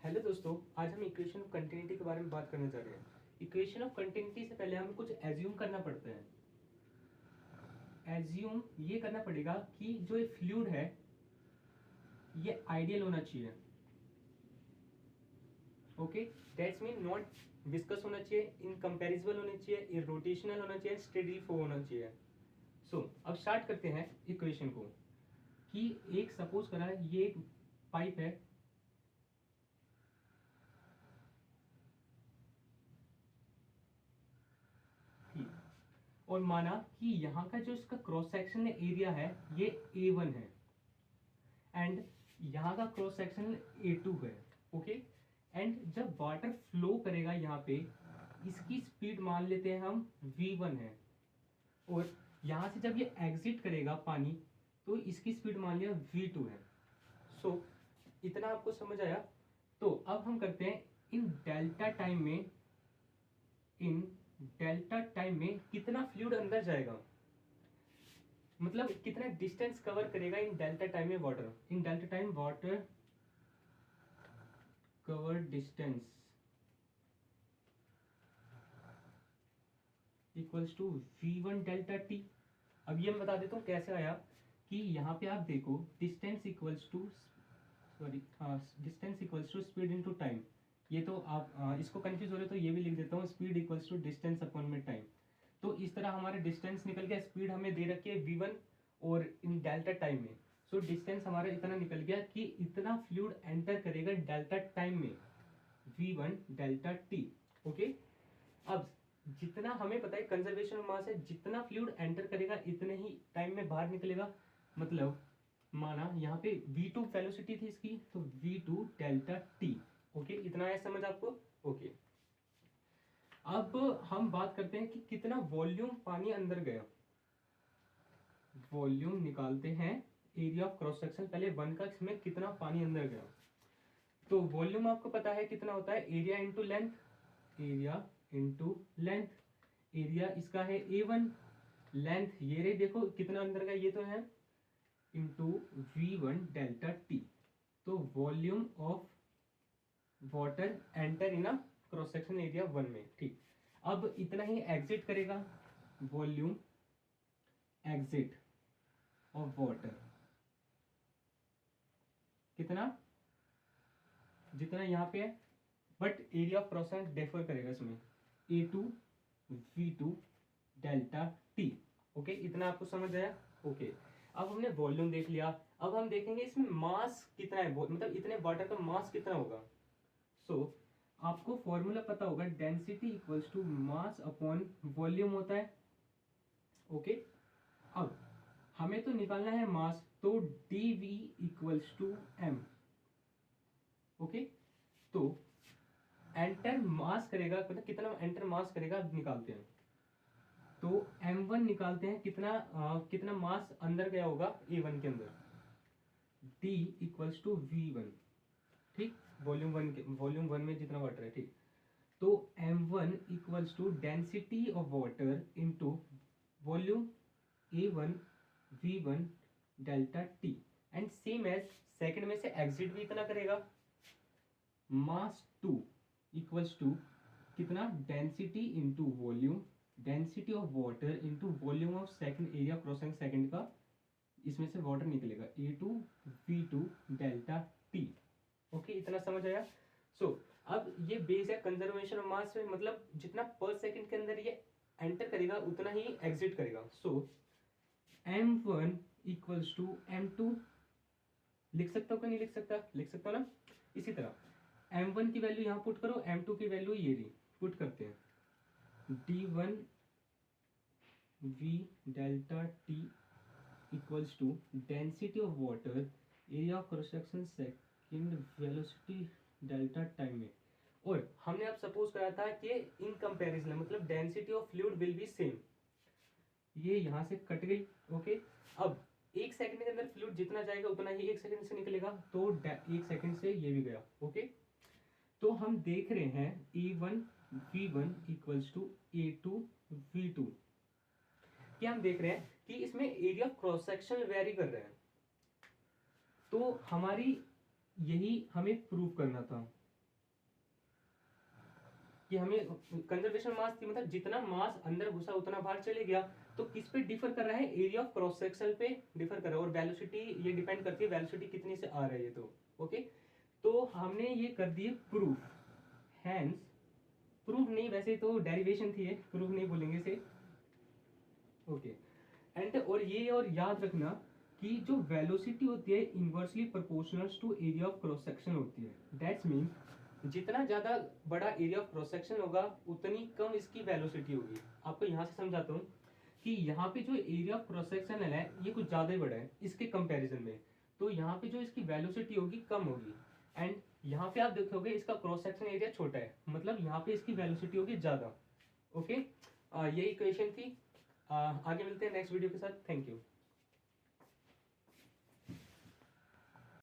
Hello दोस्तों, आज हम इक्वेशन ऑफ कंटिन्यूटी के बारे में बात करने जा रहे हैं। इक्वेशन ऑफ कंटिन्यूटी से पहले हमें कुछ एज्यूम करना पड़ता है। एज्यूम ये करना पड़ेगा कि जो ये फ्लूइड है ये आइडियल होना चाहिए। Okay, that's mean not viscous होना चाहिए, इनकम्पेरिजिबल होना चाहिए, इरोटेशनल होना चाहिए, स्टेडी फ्लो होना चाहिए। अब स्टार्ट करते हैं इक्वेशन को कि एक सपोज करा ये एक पाइप है, और माना कि यहाँ का जो इसका क्रॉस सेक्शन एरिया है ये A1 है एंड यहाँ का क्रॉस सेक्शन A2 है। ओके, एंड जब वाटर फ्लो करेगा यहाँ पे इसकी स्पीड मान लेते हैं हम V1 है, और यहाँ से जब ये एग्जिट करेगा पानी तो इसकी स्पीड मान लिया V2 है। इतना आपको समझ आया। तो अब हम करते हैं इन डेल्टा टाइम में कितना फ्लूइड अंदर जाएगा, मतलब कितना डिस्टेंस कवर करेगा इन डेल्टा टाइम में water. In delta time water cover distance equals to V1 delta T. अब ये मैं बता देता हूँ कैसे आया कि यहाँ पे आप देखो distance equals to speed into time. ये तो आप इसको कंफ्यूज हो रहे तो ये भी लिख देता हूँ, speed equals to distance upon में टाइम। तो इस तरह हमारा डिस्टेंस निकल गया, स्पीड हमें दे रखी है V1 और इन डेल्टा टाइम में। डिस्टेंस हमारा इतना निकल गया कि इतना फ्लूइड एंटर करेगा डेल्टा टाइम में V1 डेल्टा टी। ओके, अब जितना हमें पता है कंजर्वेशन ऑफ मास है, जितना फ्लूइड एंटर करेगा इतने ही टाइम में बाहर निकलेगा। मतलब माना यहाँ पे V2 वेलोसिटी थी इसकी, तो V2 डेल्टा टी। ओके, इतना है समझ आपको। ओके, अब हम बात करते हैं कि कितना वॉल्यूम पानी अंदर गया। वॉल्यूम निकालते हैं, एरिया ऑफ क्रॉस सेक्शन पहले 1 का, इसमें कितना पानी अंदर गया। तो वॉल्यूम आपको पता है कितना होता है, area into length, area into length. Area इसका है A1, लेंथ ये रे देखो कितना अंदर गया, ये तो है, इंटू V1 डेल्टा टी। तो volume of water enter in a cross section area 1 में। ठीक, अब इतना ही एग्जिट करेगा, वॉल्यूम एग्जिट ऑफ वाटर कितना, जितना यहाँ पे है, but area of cross section differ करेगा इसमें, A2 V2 delta T. Okay, इतना आपको समझ आया। ओके, अब हमने वॉल्यूम देख लिया, अब हम देखेंगे इसमें मास कितना है, मतलब इतने वाटर का मास कितना होगा। आपको फॉर्मूला पता होगा, density equals to mass upon volume होता है। ओके, अब हमें तो निकालना है मास, तो dV equals to m। Okay, तो एंटर मास करेगा, मतलब कितना एंटर मास करेगा निकालते हैं। तो m1 निकालते हैं, कितना मास अंदर गया होगा A1 के अंदर, d इक्वल्स टू V1। ठीक, वॉल्यूम वन में जितना वाटर है। ठीक, तो m1 equals to density of water into volume A1 V1 delta T, and same as second में से एग्जिट भी इतना करेगा, मास 2 इक्वल्स टू कितना, density into volume, density of water into volume of second, area crossing second का, इसमें से water निकलेगा A2 V2 delta T. Okay, इतना समझ आया। अब ये बेस है कंजर्वेशन ऑफ मास में, मतलब जितना पर सेकंड के अंदर ये एंटर करेगा उतना ही एग्जिट करेगा। m1 इक्वल्स टू m2, लिख सकता हूँ कि नहीं लिख सकता, लिख सकता हूँ ना। इसी तरह m1 की वैल्यू यहाँ पुट करो, m2 की वैल्यू ये रही, पुट करते हैं, d1 v delta t equals to density of water, area of cross section second, velocity delta time में। और हमने अब सपोज करा था कि इन कंपैरिजन, मतलब density of fluid will be same, ये यहां से कट गई। ओके, अब 1 सेकंड के अंदर फ्लूइड जितना जाएगा उतना ही 1 सेकंड से निकलेगा, तो 1 सेकंड से ये भी गया। ओके, तो हम देख रहे हैं A1 V1 equals to A2 V2। क्या हम देख रहे हैं कि इसमें area of cross section very कर रहे हैं, तो हमारी यही हमें प्रूव करना था। कि हमें कंजर्वेशन मास थी, मतलब जितना मास अंदर घुसा उतना बाहर चले गया। तो किस पे डिफर कर रहा है, एरिया ऑफ क्रॉस सेक्शन पे डिफर कर रहा है, और वेलोसिटी ये डिपेंड करती है वेलोसिटी कितनी से आ रही है। तो ओके, तो हमने ये कर दिए प्रूफ, हैंस प्रूफ नहीं, वैसे तो डेरिवेशन थी ये, प्रूफ नहीं बोलेंगे इसे। ओके एंड और ये और याद रखना कि जो वेलोसिटी होती है inversely proportional to area of cross section होती है। दैट्स मीन जितना ज्यादा बड़ा एरिया ऑफ क्रॉस सेक्शन होगा उतनी कम इसकी वेलोसिटी होगी। आपको यहाँ से समझाता हूँ कि यहाँ पे जो एरिया ऑफ क्रॉस सेक्शन है ये कुछ ज्यादा ही बड़ा है इसके कंपैरिजन में, तो यहाँ पे जो इसकी वेलोसिटी होगी कम होगी। एंड यहाँ पे आप देखोगे इसका क्रॉस सेक्शन एरिया छोटा है, मतलब यहाँ पे इसकी वेलोसिटी होगी ज्यादा। ओके, ये इक्वेशन थी। आगे मिलते हैं नेक्स्ट वीडियो के साथ। Thank you.